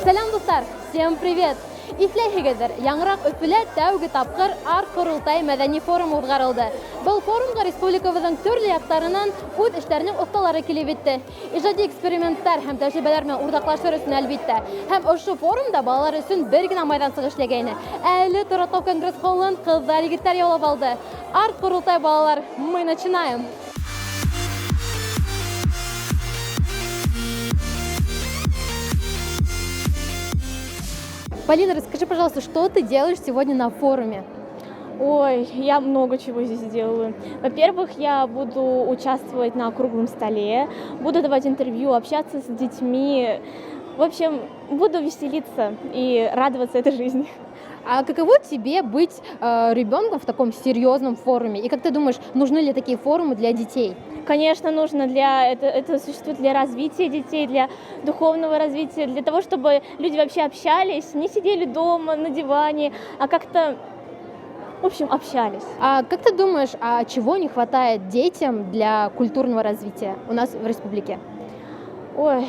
Сәлам дуслар, всем привет! Исләйһегеҙҙер, яңыраҡ Өфөлә тәүге тапҡыр Арт-Ҡоролтай мәҙәни форумы уҙғарылды. Был форумға республикабыҙҙың төрлө яҡтарынан үҙ эштәренең оҫталары килеп етте. Ижади эксперименттар һәм тәжрибәләр менән уртаҡлашыр өсөн әлбиттә. Һәм ошо форумда балалар өсөн бер генә майҙансыҡ эшләгәйне. Әле Торатау конгресс холлын ҡыҙҙар, егеттәр яулап алды. Арт-Ҡоролтай балалар, мы начинаем! Полина, расскажи, пожалуйста, что ты делаешь сегодня на форуме? Ой, я много чего здесь делаю. Во-первых, я буду участвовать на круглом столе, буду давать интервью, общаться с детьми. В общем, буду веселиться и радоваться этой жизни. А каково тебе быть ребенком в таком серьезном форуме? И как ты думаешь, нужны ли такие форумы для детей? Конечно, нужно это существует для развития детей, для духовного развития, для того, чтобы люди вообще общались, не сидели дома на диване, а как-то, в общем, общались. А как ты думаешь, а чего не хватает детям для культурного развития у нас в республике? Ой,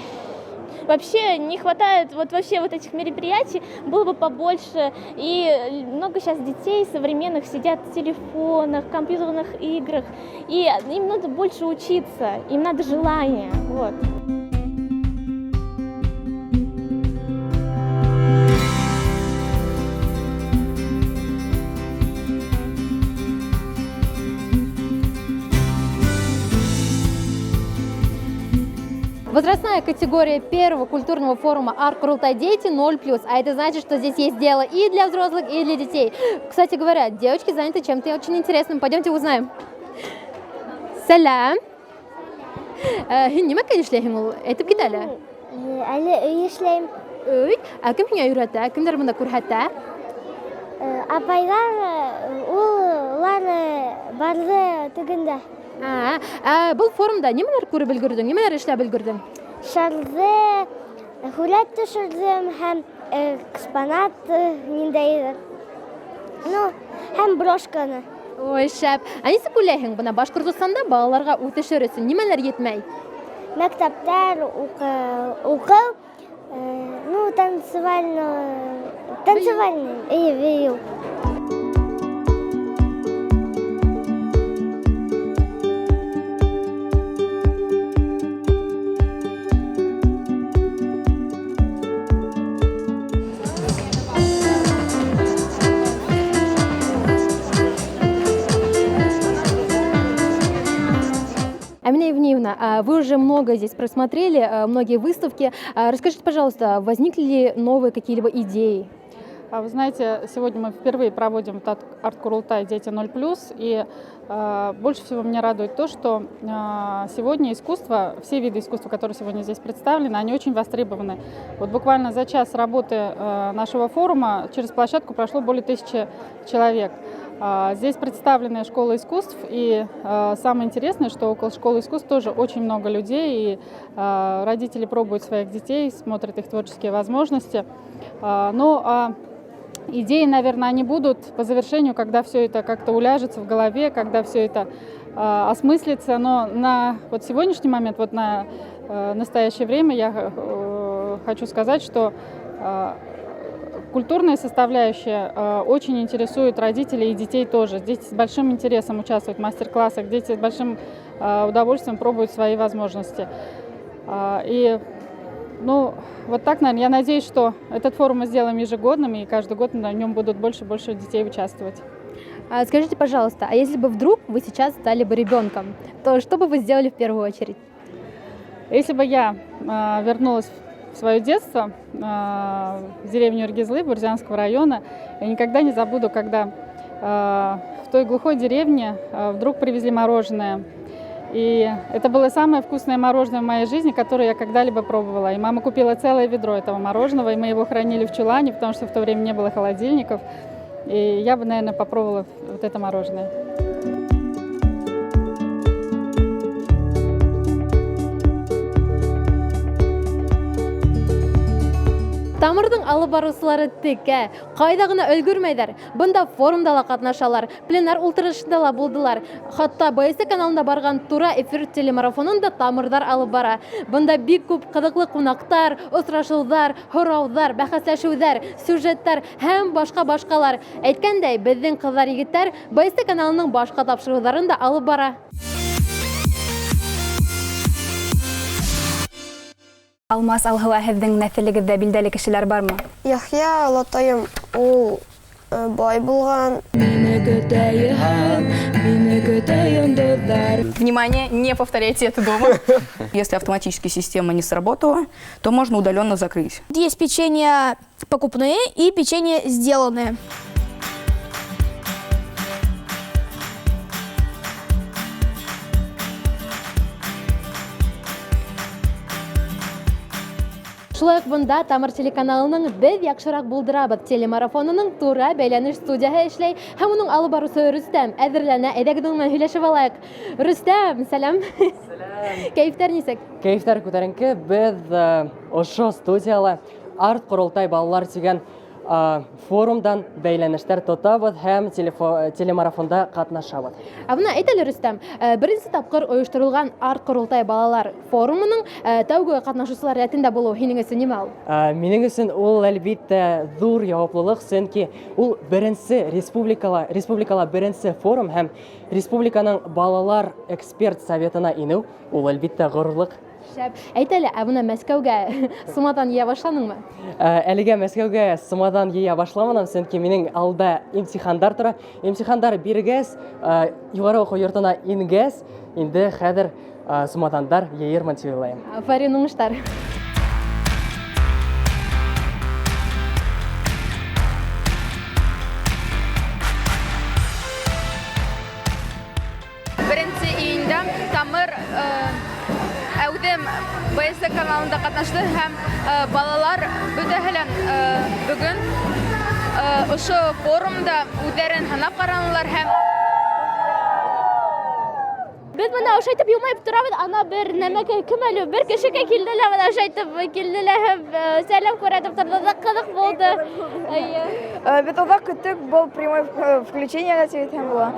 вообще не хватает вообще этих мероприятий, было бы побольше. И много сейчас детей современных сидят в телефонах, в компьютерных играх. И им надо больше учиться, им надо желание. Вот. Возрастная категория первого культурного форума Арт-Ҡоролтай дети 0+, а это значит, что здесь есть дело и для взрослых, и для детей. Кстати говоря, девочки заняты чем-то очень интересным. Пойдемте узнаем. Сәләм. Һин нимәгә эшләйһең ул? Әйтеп кит әле. Әле өй эшләйем. Өй? Ә кем һиңә өйрәтә? Кемдер бында күрһәтә? Апайлар, улар барды тегендә. Был форумда нимәләр күреп өлгөрдөң? Нимәләр эшләп өлгөрдөң? Шарҙы, һүләт төшөрҙөм һәм экспонат ниндәйҙер. Һәм брошканы. Ой, шәп. Ә нисек уйлайһың, бына Башҡортостанда балаларға үҫешер өсөн нимәләр етмәй? Мәктәптәр, уҡыу, танцевальный, бейеү. Амина Евгеньевна, вы уже много здесь просмотрели, многие выставки. Расскажите, пожалуйста, возникли ли новые какие-либо идеи? Вы знаете, сегодня мы впервые проводим Арт-Ҡоролтай дети 0+, и больше всего меня радует то, что сегодня искусство, все виды искусства, которые сегодня здесь представлены, они очень востребованы. Вот буквально за час работы нашего форума через площадку прошло более 1000 человек. Здесь представлены школы искусств, и самое интересное, что около школы искусств тоже очень много людей, и родители пробуют своих детей, смотрят их творческие возможности. Но идеи, наверное, они будут по завершению, когда все это как-то уляжется в голове, когда все это осмыслится. Но на сегодняшний момент, на настоящее время я хочу сказать, что культурная составляющая очень интересует родителей и детей тоже. Дети с большим интересом участвуют в мастер-классах, дети с большим удовольствием пробуют свои возможности. И так, наверное, я надеюсь, что этот форум мы сделаем ежегодным, и каждый год на нем будут больше и больше детей участвовать. Скажите, пожалуйста, а если бы вдруг вы сейчас стали бы ребенком, то что бы вы сделали в первую очередь? Если бы я вернулась в свое детство в деревню Иргизлы Бурзянского района, я никогда не забуду, когда в той глухой деревне вдруг привезли мороженое. И это было самое вкусное мороженое в моей жизни, которое я когда-либо пробовала. И мама купила целое ведро этого мороженого, и мы его хранили в чулане, потому что в то время не было холодильников. И я бы, наверное, попробовала это мороженое. Там Тамырдың алып барыусылары текә, кайда гына өлгөрмәйдәр. Бында форумда ла катнашалар, пленар утырышында ла булдылар. Хатта БСТ каналында барган тура эфир телемарафонын да Тамырдар алып бара. Бында бик күп кызыклы кунактар, очрашулар, һораудар, бәхәсләшүләр, сюжеттар һәм башка-башкалар. Әйткәндәй, безнең кызлар егетләр БСТ каналының башка тапшыруларын да алып бара. Алмас Алһыла, һеҙҙең нәҫелегеҙҙә билдәле кешеләр бармы? Яхья олатайым ул бай булган. Внимание, не повторяйте это дома. Если автоматически система не сработала, то можно удаленно закрыть. Есть печенье покупные и печенье сделанные. Шулай ук бында Тамыр телеканалының «Беҙ яҡшыраҡ булдырабыҙ» телемарафонының тура бәйләнеш студияһы эшләй һәм уның алып барыусы Рөстәм әҙерләнә. Әйҙәгеҙ уның менән һөйләшеп алайыҡ. Рөстәм, сәлам. Кәйефтәр нисек? Кәйефтәр күтәренке. Беҙ ошо студияла арт ҡоролтай балалар тигән форумдан бәйләнештәр тотабыҙ һәм телемарафонда ҡатнашабыҙ. Абына әйт әле, Рөстәм, беренсе тапҡыр ойошторолған арт ҡоролтай балалар форумының тәүге ҡатнашыусылар рәтендә булыу һинең өсөн нимә ул? Минең өсөн ул әлбиттә ҙур яуаплылыҡ, сөнки ул беренсе республикала беренсе форум һәм республиканың балалар эксперт советына инеү, ул әлбиттә ғорурлыҡ. Шәп. Әйт әле, абына Мәскәүгә сумадан йыя башланыңмы? Әлегә Мәскәүгә сумадан йыя башламаным, сөнки минең алда имтихандар тора. Имтихандар биргәс, юғары уҡыу йортона ингәс, инде хәҙер сумадандар йыйырмын тип уйлайым. Афарин, уңыштар. Беренсе июньдә Тамыр әүҙем БСТ каналында ҡатнашты һәм балалар бөтәһелән бөгөн ошо форумда үҙҙәрен һынап ҡаранылар һәм Беҙ бына ошо итеп йылмайып торабыҙ, ана бер нәмәгә кем әле бер кешегә килделәр, бына ошо итеп килделәр һәм сәлам күрһәтеп торҙо, ҡыҙыҡ булды. Беҙ оҙаҡ көттөк, был прямой включение тип һәм була.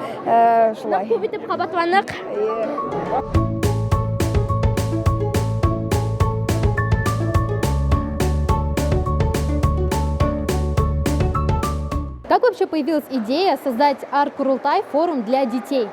Шулай. Күп итеп ҡабатланыҡ. Как вообще появилась идея создать арт-курултай форум для детей?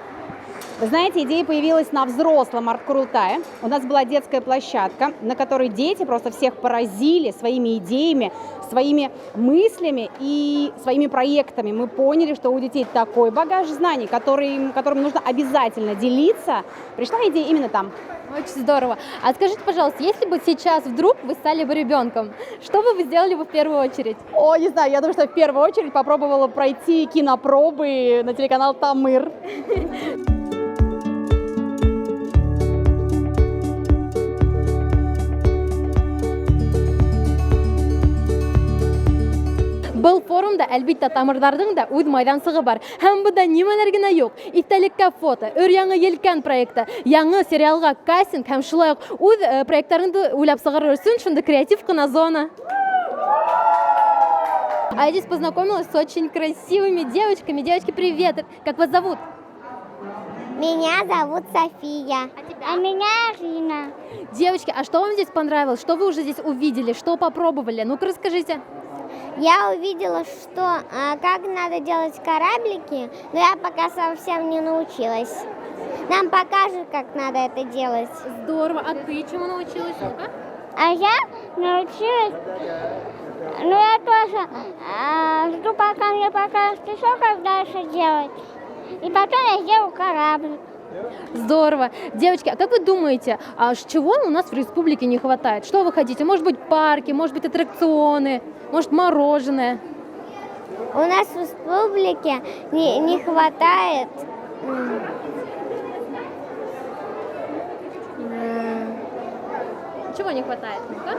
Вы знаете, идея появилась на взрослом арт-курултае. У нас была детская площадка, на которой дети просто всех поразили своими идеями, своими мыслями и своими проектами. Мы поняли, что у детей такой багаж знаний, которым нужно обязательно делиться. Пришла идея именно там. Очень здорово. А скажите, пожалуйста, если бы сейчас вдруг вы стали бы ребенком, что бы вы сделали бы в первую очередь? О, не знаю, я думаю, что в первую очередь попробовала пройти кинопробы на телеканал Тамыр. Был форумда әлбиттә Тамырҙарҙың да үҙ майҙансығы бар. Һәм бында нимәләр генә юҡ. Иҫтәлеккә фото, өр-яңы елкән проекты, яңы сериалға кастинг һәм шулай уҡ үҙ проекттарыңды уйлап сығарыр өсөн шунда креатив ҡына зона. А я здесь познакомилась с очень красивыми девочками. Девочки, привет! Как вас зовут? Меня зовут София. А меня Арина. Девочки, а что вам здесь понравилось? Что вы уже здесь увидели? Что попробовали? Ну-ка расскажите. Я увидела, что как надо делать кораблики, но я пока совсем не научилась. Нам покажут, как надо это делать. Здорово. А ты чему научилась? Ну-ка. А я научилась, ну я тоже жду, пока мне покажут еще, как дальше делать. И потом я сделаю кораблик. Здорово. Девочки, а как вы думаете, чего у нас в республике не хватает? Что вы хотите? Может быть, парки, может быть, аттракционы, может, мороженое? У нас в республике не хватает Чего не хватает? Ну-ка.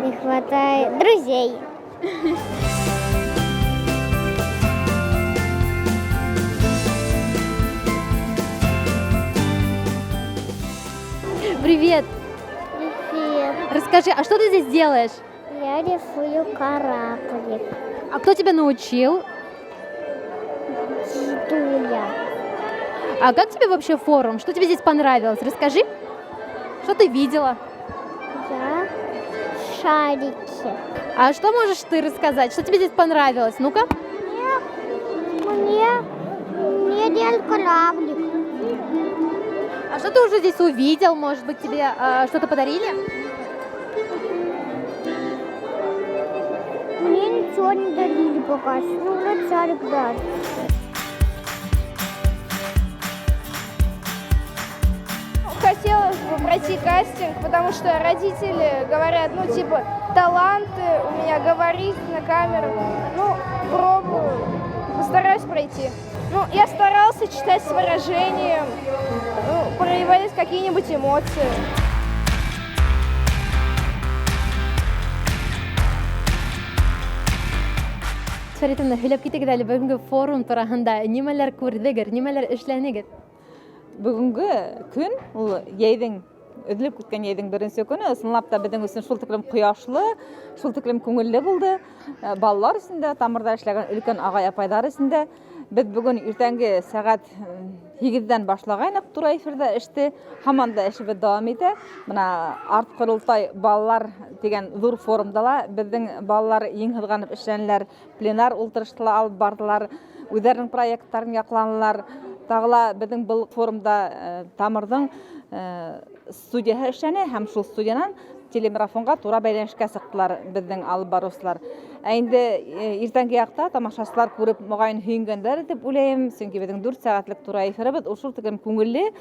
не хватает друзей. Привет. Привет. Расскажи, а что ты здесь делаешь? Я рисую кораблик. А кто тебя научил? Дуля. А как тебе вообще форум? Что тебе здесь понравилось? Расскажи. Что ты видела? Я шарики. А что можешь ты рассказать? Что тебе здесь понравилось? Ну-ка. Мне делать кораблик. А что ты уже здесь увидел? Может быть, тебе что-то подарили? Мне ничего не дарили пока. Ну, вроде шарик дали. Хотелось бы пройти кастинг, потому что родители говорят, ну, типа, таланты у меня говорить на камеру. Ну, пробую, постараюсь пройти. Ну, я старался читать с выражением, ну, проявлять какие-нибудь эмоции. Фәритовна, һөйләп китегез әле бүгенге форум тураһында. Нимәләр күрдегез, нимәләр эшләнегез? Бүгінгі күн ол яйдың өділіп көткен яйдың бірінші күні. Сынлап та біздің үшін шул тіклім құяшлы, шул тіклім көңілі болды. Балалар ішінде, тамырда эшләгән үлкен ағай апайдар ішінде. Біз бүгін ертеңгі сағат 8-ден башлағайнық тура эфирде эште, һаман да эшебез дәвам итә. Мына арт корылтай балалар дигән зур форумдала безнең балалар ең һызганып эшләнеләр, пленар ултырышлар алып бардылар, үзләренең проектларын якланылар. Тагыла безнең бұл форумда тамырдың студияһы эшләнә һәм шул студиянан телемарафонга тура бәйләнешкә сыктылар безнең алып баручылар. Инде иртәнге якта тамашачылар күреп мөгаен һөйенгәндер дип уйлыйм, чөнки безнең 4 сәгатьлек тура эфиребез шул тиклем күңелле,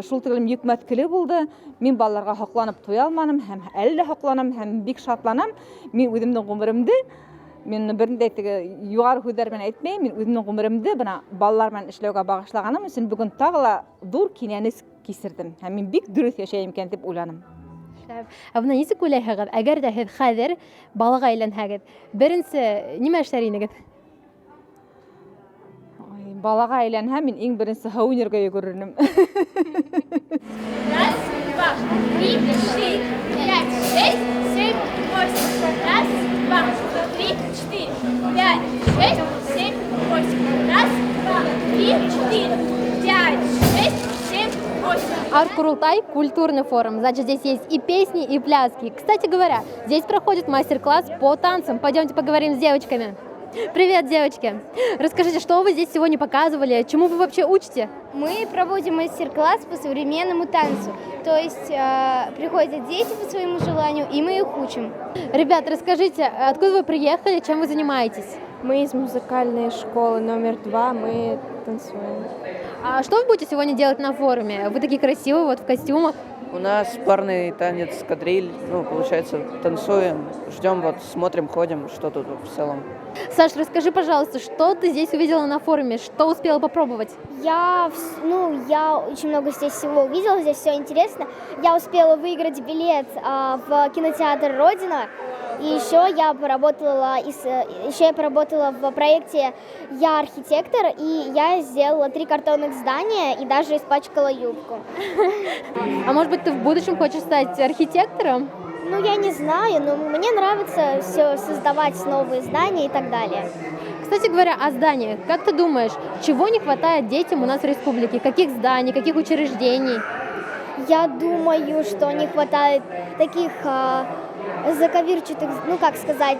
шул тиклем йөкмәткеле булды. Мин балаларга хакланып туя алмадым һәм әле дә хакланам һәм бик шатланам. Мин үземнең гомеремдә мен бернидә югары хүзләр белән әйтмәйм, мин үземнең гомеремдә бына балалар белән эшләүгә багышлаганым өчен бүген тагыла зур кинәнес кисердем һәм мин бик дөрес яшәйм икән дип уйланым. Абына нисек уйлайһығыҙ? Әгәр дә һеҙ хәҙер балаға әйләнһәгеҙ, беренсе нимә эшләр инегеҙ? Балаға әйләнһәм, мин иң беренсе һыу инергә йүгерермен. Раз, два, три, четыре, пять, шесть, семь, восемь. Раз, два, три, четыре, пять, шесть, семь, восемь. Раз, два, три, четыре, пять, шесть, семь, восемь. Арт-Курултай – культурный форум. Значит, здесь есть и песни, и пляски. Кстати говоря, здесь проходит мастер-класс по танцам. Пойдемте поговорим с девочками. Привет, девочки! Расскажите, что вы здесь сегодня показывали, чему вы вообще учите? Мы проводим мастер-класс по современному танцу. То есть приходят дети по своему желанию, и мы их учим. Ребят, расскажите, откуда вы приехали, чем вы занимаетесь? Мы из музыкальной школы номер 2, мы танцуем. А что вы будете сегодня делать на форуме? Вы такие красивые, вот в костюмах. У нас парный танец, кадриль, ну, получается, танцуем, ждем, вот, смотрим, ходим, что тут в целом. Саш, расскажи, пожалуйста, что ты здесь увидела на форуме, что успела попробовать? Я очень много здесь всего увидела, здесь все интересно. Я успела выиграть билет в кинотеатр «Родина». И еще я поработала в проекте «Я архитектор», и я сделала 3 картонных здания и даже испачкала юбку. А может быть, ты в будущем хочешь стать архитектором? Ну, я не знаю, но мне нравится все создавать новые здания и так далее. Кстати говоря, о зданиях. Как ты думаешь, чего не хватает детям у нас в республике? Каких зданий, каких учреждений? Я думаю, что не хватает таких заковырчатых,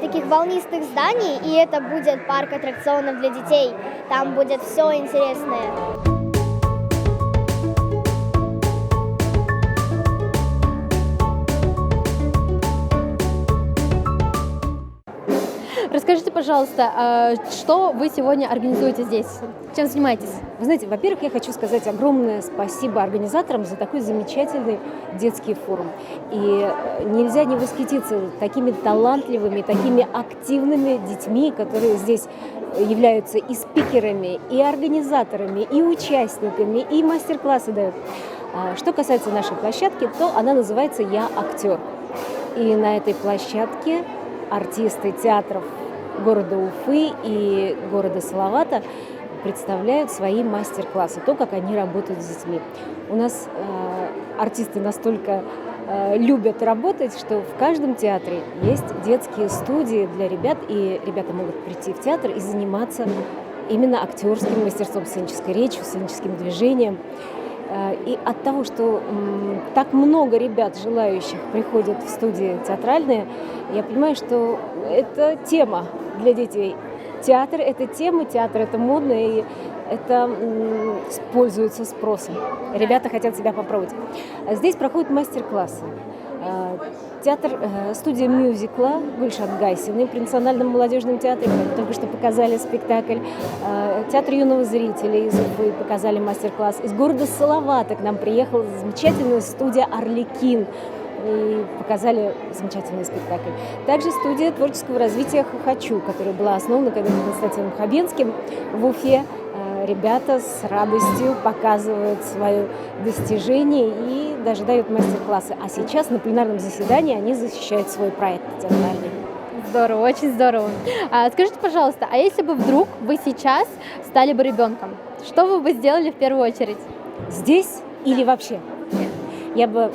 таких волнистых зданий, и это будет парк аттракционов для детей. Там будет все интересное. Расскажите, пожалуйста, что вы сегодня организуете здесь? Чем занимаетесь? Вы знаете, во-первых, я хочу сказать огромное спасибо организаторам за такой замечательный детский форум. И нельзя не восхититься такими талантливыми, такими активными детьми, которые здесь являются и спикерами, и организаторами, и участниками, и мастер-классы дают. Что касается нашей площадки, то она называется «Я актер». И на этой площадке артисты театров города Уфы и города Салавата представляют свои мастер-классы, то, как они работают с детьми. У нас артисты настолько любят работать, что в каждом театре есть детские студии для ребят, и ребята могут прийти в театр и заниматься именно актерским мастерством, сценической речью, сценическим движением. И от того, что так много ребят, желающих, приходят в студии театральные, я понимаю, что это тема для детей. Театр – это тема, театр – это модно, и это пользуется спросом. Ребята хотят себя попробовать. Здесь проходят мастер-классы. Театр, студия мюзикла Гульшат Гайсиной при Национальном молодежном театре только что показали спектакль. Театр юного зрителя из Уфы показали мастер-класс. Из города Салавата к нам приехала замечательная студия «Арлекин» и показали замечательный спектакль. Также студия творческого развития «Хохочу», которая была основана когда-то Константином Хабенским в Уфе. Ребята с радостью показывают свое достижение и даже дают мастер-классы. А сейчас на пленарном заседании они защищают свой проект театральный. Здорово, очень здорово. Скажите, пожалуйста, а если бы вдруг вы сейчас стали бы ребенком, что вы бы сделали в первую очередь? Здесь или вообще? Я бы...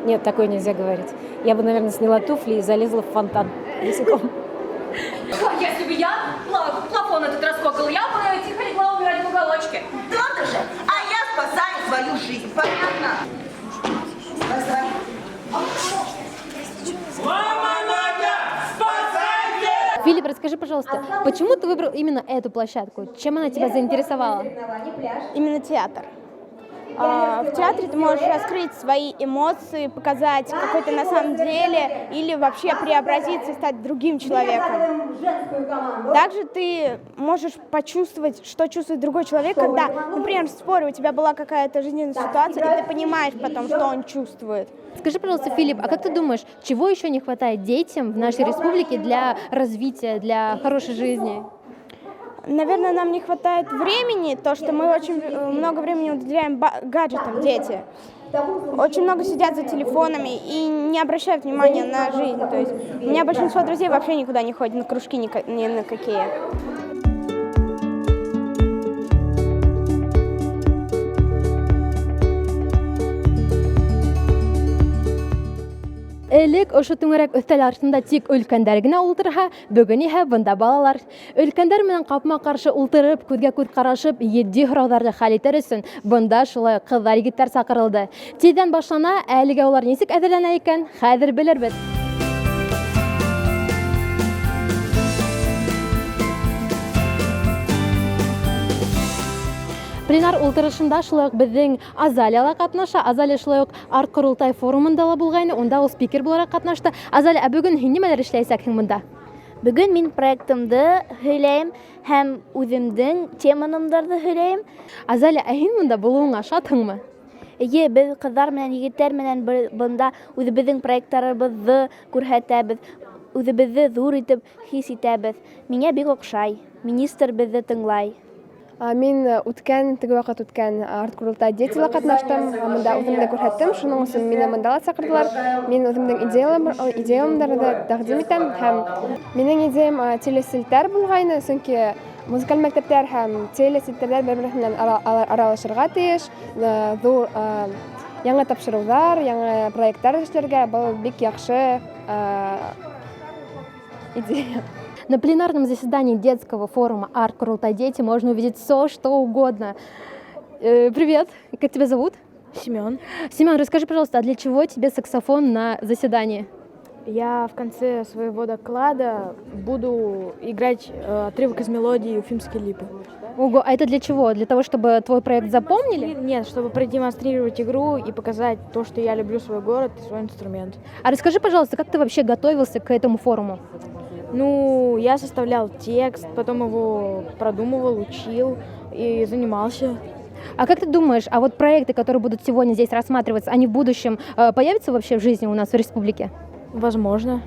Нет, такое нельзя говорить. Я бы, наверное, сняла туфли и залезла в фонтан босиком. Если бы я плафон этот раскокала, я бы тихо легла умирать в уголочке. То-то же, а я спасаю свою жизнь, понятно? Спасай. Мама, Надя, спасайте! Филипп, расскажи, пожалуйста, почему ты выбрал именно эту площадку? Чем она тебя заинтересовала? Именно театр. В театре ты можешь раскрыть свои эмоции, показать, какой ты на самом деле, или вообще преобразиться и стать другим человеком. Также ты можешь почувствовать, что чувствует другой человек, когда, например, в споре у тебя была какая-то жизненная ситуация, и ты понимаешь потом, что он чувствует. Скажи, пожалуйста, Филипп, а как ты думаешь, чего еще не хватает детям в нашей республике для развития, для хорошей жизни? Наверное, нам не хватает времени, то, что мы очень много времени уделяем гаджетам, дети. Очень много сидят за телефонами и не обращают внимания на жизнь. То есть у меня большинство друзей вообще никуда не ходят, на кружки ни на какие. Элек ошо түңәрәк өстәл арасында тик өлкәннәр генә ултырһа, бүген иһә бында балалар. Өлкәннәр менән капма-каршы ултырып, күзгә-күз карашып, җитди һорауларны хәл итәр өчен бында шулай кызлар, егетләр сакырылды. Тиздән башлана, әлегә улар ничек әзерләнә икән, хәзер белербез. Пленар ултырышында шулай ук безнең Азалия катнаша. Азалия шулай ук арт корылтай форумында ла булгайны, онда ул спикер буларак катнашты. Азалия, ә бүген һин нимәләр эшләйсәкһең монда? Бүген мин проектымды һөйләйм һәм үземнең темамнымды һөйләйм. Азалия, ә һин монда булуыңа шатһыңмы? Әйе, без кызлар менән, егетләр менән бында үзебезнең проектларыбызны күрһәтәбез, үзебезне зур итеп хис итәбез. Миңа бик охшай. Министр безне тыңлай. Мин теге вакыт үткән арт курултай деятельләр катнаштым, монда үземне күрһәттем, шуның өчен мине монда чакырдылар. Мин үземнең идеяларымны тәкъдим итәм һәм минең идеям телесилтәр булгайны, чөнки музыкаль мәктәпләр һәм телесилтәрләр бер-береннән аралашырга тиеш. Зур яңа тапшырулар, яңа проектлар эшләргә, бу бик яхшы идея. На пленарном заседании детского форума «Арт Курултай Дети» можно увидеть все, что угодно. Привет, как тебя зовут? Семен. Семен, расскажи, пожалуйста, а для чего тебе саксофон на заседании? Я в конце своего доклада буду играть отрывок из мелодии «Уфимские липы». Ого, а это для чего? Для того, чтобы твой проект запомнили? Нет, чтобы продемонстрировать игру и показать то, что я люблю свой город и свой инструмент. А расскажи, пожалуйста, как ты вообще готовился к этому форуму? Ну, я составлял текст, потом его продумывал, учил и занимался. А как ты думаешь, а вот проекты, которые будут сегодня здесь рассматриваться, они в будущем появятся вообще в жизни у нас в республике? Возможно.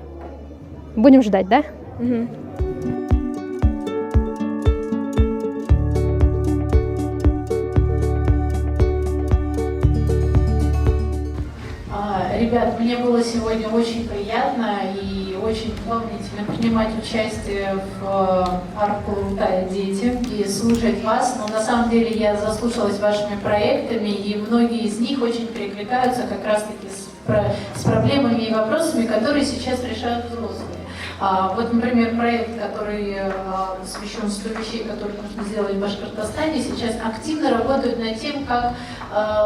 Будем ждать, да? Угу. Ребят, мне было сегодня очень приятно и очень волнительно принимать участие в арт-курултае «Дети» и слушать вас. Но на самом деле я заслушалась вашими проектами, и многие из них очень перекликаются как раз-таки с проблемами и вопросами, которые сейчас решают взрослые. Вот, например, проект, который посвящен 100 вещей, которые нужно сделать в Башкортостане, сейчас активно работают над тем, как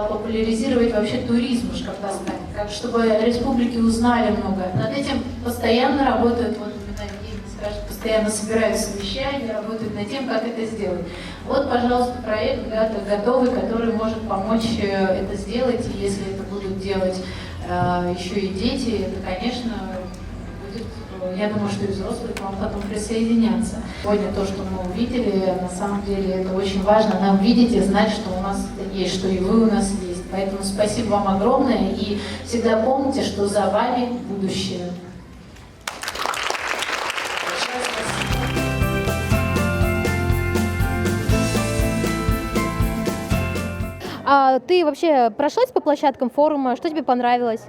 популяризировать вообще туризм в Башкортостане, как чтобы республики узнали много. Над этим постоянно работают, вот именно Евгений скажет, постоянно собирают совещания, работают над тем, как это сделать. Вот, пожалуйста, проект готовый, который может помочь это сделать, и если это будут делать еще и дети, это, конечно, я думаю, что и взрослые к вам потом присоединятся. Сегодня то, что мы увидели, на самом деле это очень важно нам видеть и знать, что у нас есть, что и вы у нас есть. Поэтому спасибо вам огромное и всегда помните, что за вами будущее. А ты вообще прошлась по площадкам форума? Что тебе понравилось?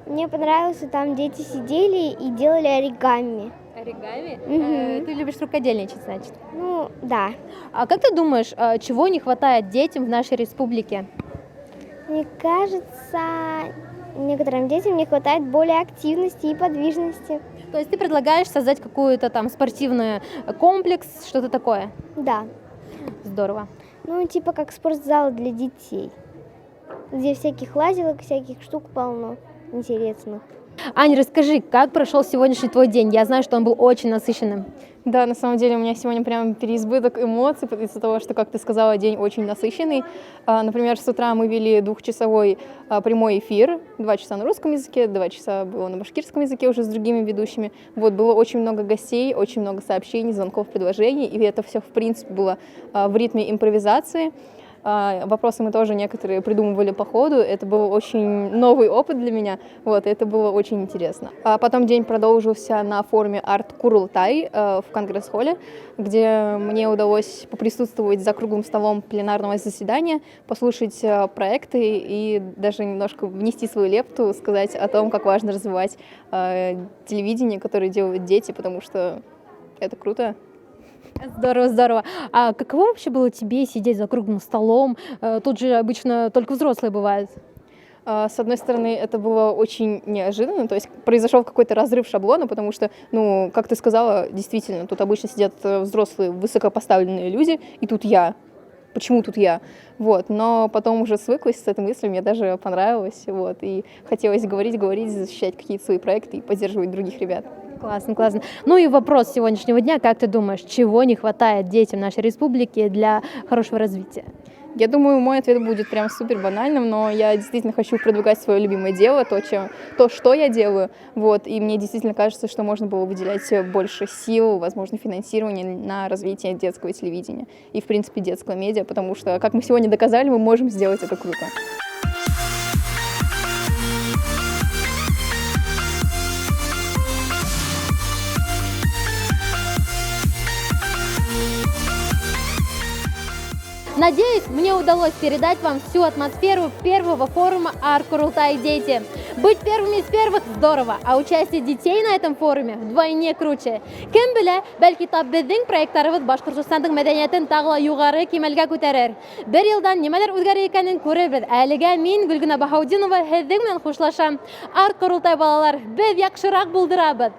Мне понравилось, что там дети сидели и делали оригами. Оригами? Ты любишь рукодельничать, значит? Ну, да. А как ты думаешь, чего не хватает детям в нашей республике? Мне кажется, некоторым детям не хватает более активности и подвижности. То есть ты предлагаешь создать какой-то там спортивный комплекс, что-то такое? Да. Здорово. Ну, типа как спортзал для детей, где всяких лазилок, всяких штук полно интересных. Аня, расскажи, как прошел сегодняшний твой день? Я знаю, что он был очень насыщенным. Да, на самом деле у меня сегодня прям переизбыток эмоций из-за того, что, как ты сказала, день очень насыщенный. Например, с утра мы вели 2-часовой прямой эфир, 2 часа на русском языке, 2 часа было на башкирском языке уже с другими ведущими. Вот, было очень много гостей, очень много сообщений, звонков, предложений, и это все, в принципе, было в ритме импровизации. Вопросы мы тоже некоторые придумывали по ходу. Это был очень новый опыт для меня. Вот, это было очень интересно. Потом день продолжился на форуме арт-курултай в Конгресс-холле, где мне удалось поприсутствовать за круглым столом пленарного заседания, послушать проекты и даже немножко внести свою лепту, сказать о том, как важно развивать телевидение, которое делают дети, потому что это круто. Здорово, здорово. А каково вообще было тебе сидеть за круглым столом? Тут же обычно только взрослые бывают. С одной стороны, это было очень неожиданно, то есть произошел какой-то разрыв шаблона, потому что, ну, как ты сказала, действительно, тут обычно сидят взрослые, высокопоставленные люди, и тут я. Почему тут я? Вот, но потом уже свыклась с этой мыслью, мне даже понравилось, вот, и хотелось говорить, защищать какие-то свои проекты и поддерживать других ребят. Классно, классно. Ну и вопрос сегодняшнего дня, как ты думаешь, чего не хватает детям нашей республики для хорошего развития? Я думаю, мой ответ будет прям супер банальным, но я действительно хочу продвигать свое любимое дело, то, что я делаю, вот, и мне действительно кажется, что можно было выделять больше сил, возможно, финансирования на развитие детского телевидения и, в принципе, детского медиа, потому что, как мы сегодня доказали, мы можем сделать это круто. Надеюсь, мне удалось передать вам всю атмосферу первого форума Арт-Курултай «Дети». Быть первыми из первых – здорово, а участие детей на этом форуме вдвойне круче. Кем белә, бәлки тап безнең проектларыбыз Башкортостандың мәдәниятен тагы югары кимәлгә күтәрер. Бер елдан нимәләр үзгәрә икәнен күрербез. Әлегә мин, Гөлгенә Баһаутдинова, һеҙҙең белән хушлашам. Арт-Курултай балалар, без яҡшыраҡ булдырабыҙ.